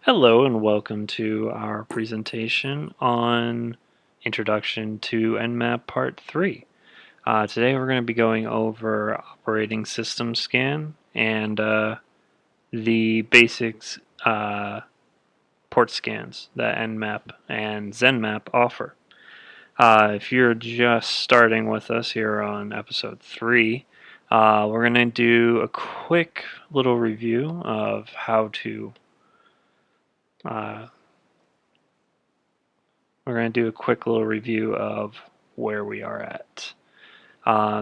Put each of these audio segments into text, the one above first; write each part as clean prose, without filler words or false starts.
Hello and welcome to our presentation on Introduction to Nmap Part 3. Today we're going to be going over operating system scan and the basics port scans that Nmap and ZenMap offer. If you're just starting with us here on episode 3, we're going to do a quick little review of how to uh, we're going to do a quick little review of where we are at.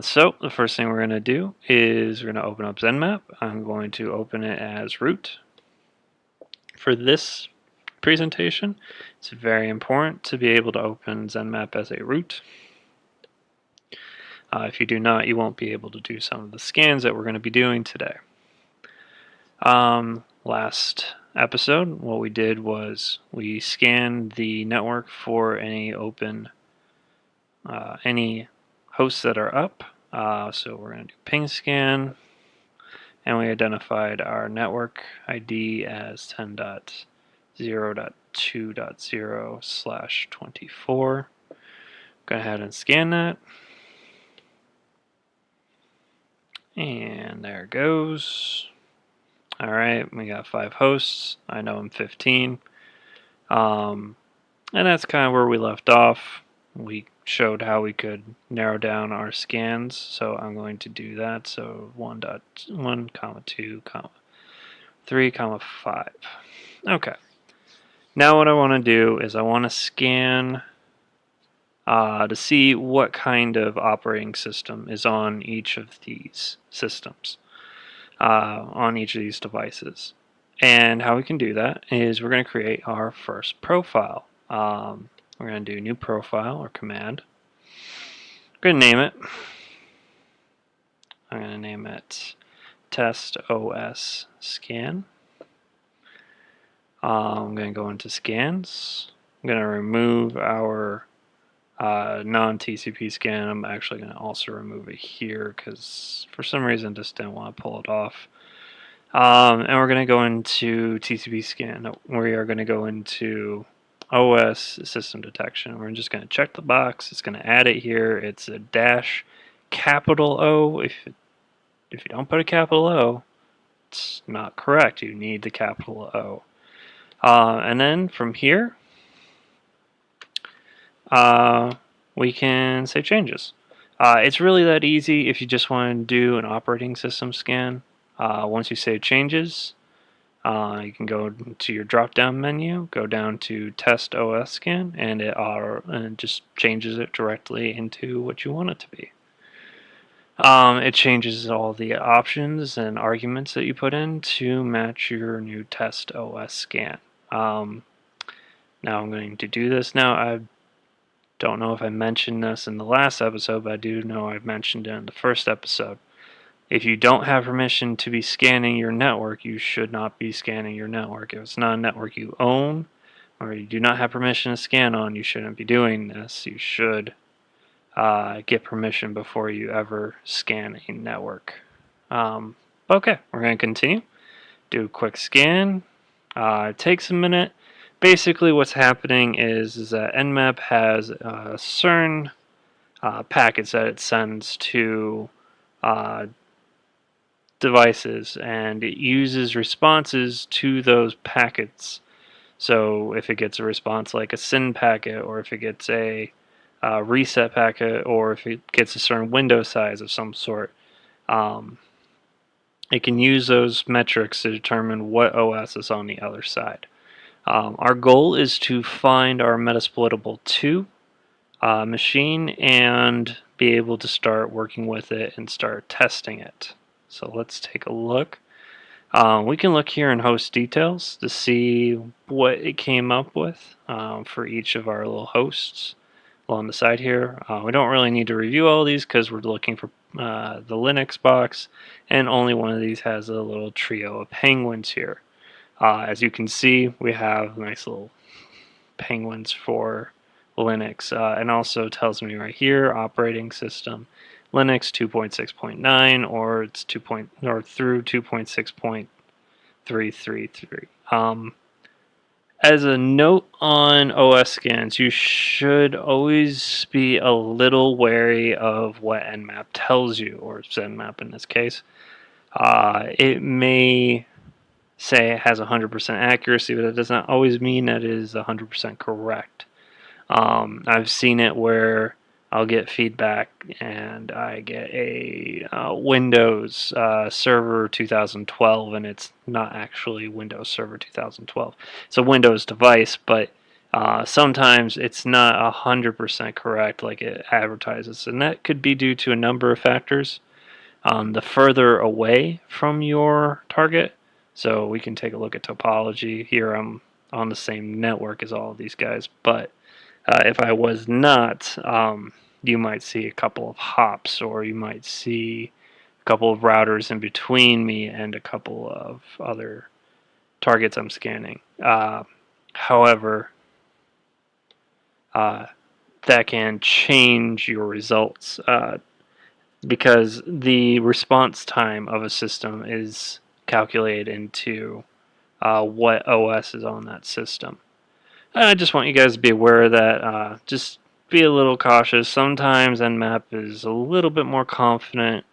So the first thing we're going to do is we're going to open up ZenMap. I'm going to open it as root. For this presentation, it's very important to be able to open ZenMap as a root. If you do not, you won't be able to do some of the scans that we're going to be doing today. Last episode, what we did was we scanned the network for any hosts that are up. So we're going to do ping scan, and we identified our network ID as 10.0.2.0/24. Go ahead and scan that. And there it goes. Alright, we got 5 hosts. I know I'm 15. And that's kind of where we left off. We showed how we could narrow down our scans, so I'm going to do that. So 1.1, 2, 3, 5. Okay. Now what I want to do is I want to scan to see what kind of operating system is on each of these systems, on each of these devices. And how we can do that is we're going to create our first profile. We're going to do new profile or command. We're going to name it. I'm going to name it test OS scan. I'm going to go into scans. I'm going to remove our non-TCP scan. I'm actually going to also remove it here because for some reason I just didn't want to pull it off. And we're going to go into TCP scan. We are going to go into OS system detection. We're just going to check the box. It's going to add it here. It's a dash capital O. If you don't put a capital O, it's not correct. You need the capital O. And then from here, we can save changes. It's really that easy if you just want to do an operating system scan. Once you save changes, you can go to your drop-down menu, go down to Test OS Scan, and it just changes it directly into what you want it to be. It changes all the options and arguments that you put in to match your new Test OS Scan. Now I'm going to do this. Now I don't know if I mentioned this in the last episode, but I do know I've mentioned it in the first episode. If you don't have permission to be scanning your network, you should not be scanning your network. If it's not a network you own or you do not have permission to scan on, you shouldn't be doing this. You should get permission before you ever scan a network. Okay, we're going to continue. Do a quick scan. It takes a minute. Basically what's happening is that Nmap has certain packets that it sends to devices, and it uses responses to those packets. So if it gets a response like a SYN packet, or if it gets a reset packet, or if it gets a certain window size of some sort, it can use those metrics to determine what OS is on the other side. Our goal is to find our Metasploitable 2 machine and be able to start working with it and start testing it. So let's take a look. We can look here in host details to see what it came up with for each of our little hosts along the side here. We don't really need to review all these because we're looking for the Linux box, and only one of these has a little trio of penguins here. As you can see, we have nice little penguins for Linux. And also tells me right here, operating system Linux 2.6.9 or it's through 2.6.333. As a note on OS scans, you should always be a little wary of what Nmap tells you, or Zenmap in this case. It may say it has 100% accuracy, but that does not always mean that it is 100% correct. I've seen it where I'll get feedback and I get a Windows Server 2012, and it's not actually Windows Server 2012. It's a Windows device, but sometimes it's not 100% correct like it advertises, and that could be due to a number of factors. The further away from your target, so we can take a look at topology. Here I'm on the same network as all of these guys, but if I was not, you might see a couple of hops, or you might see a couple of routers in between me and a couple of other targets I'm scanning. However, that can change your results because the response time of a system is calculated into what OS is on that system. I just want you guys to be aware of that. Just be a little cautious. Sometimes Nmap is a little bit more confident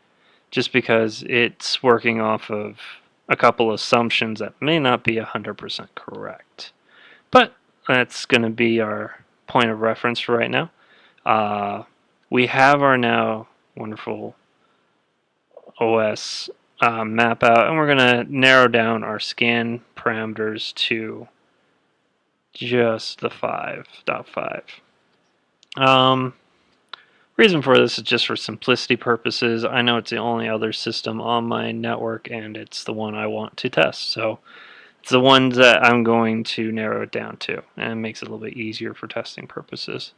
just because it's working off of a couple assumptions that may not be 100% correct. But that's going to be our point of reference for right now. We have our now wonderful OS map out, and we're going to narrow down our scan parameters to just the 5.5. Reason for this is just for simplicity purposes. I know it's the only other system on my network, and it's the one I want to test. So it's the ones that I'm going to narrow it down to, and it makes it a little bit easier for testing purposes.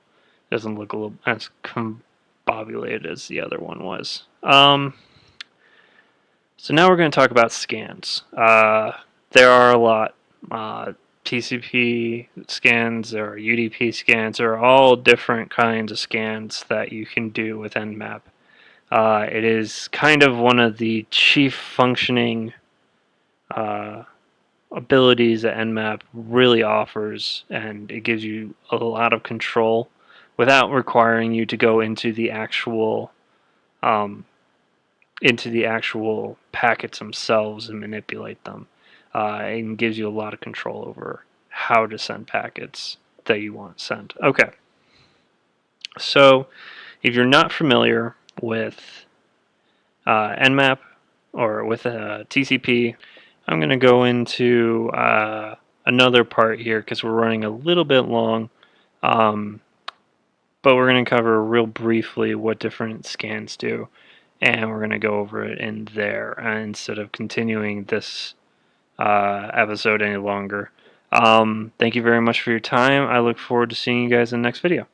It doesn't look a little as combobulated as the other one was. So now we're going to talk about scans. There are a lot. TCP scans or UDP scans are all different kinds of scans that you can do with Nmap. It is kind of one of the chief functioning abilities that Nmap really offers, and it gives you a lot of control without requiring you to go um, into the actual packets themselves and manipulate them. And gives you a lot of control over how to send packets that you want sent. Okay, so if you're not familiar with Nmap or with TCP, I'm going to go into another part here because we're running a little bit long. But we're going to cover real briefly what different scans do, and we're going to go over it in there instead of continuing this episode any longer. Thank you very much for your time. I look forward to seeing you guys in the next video.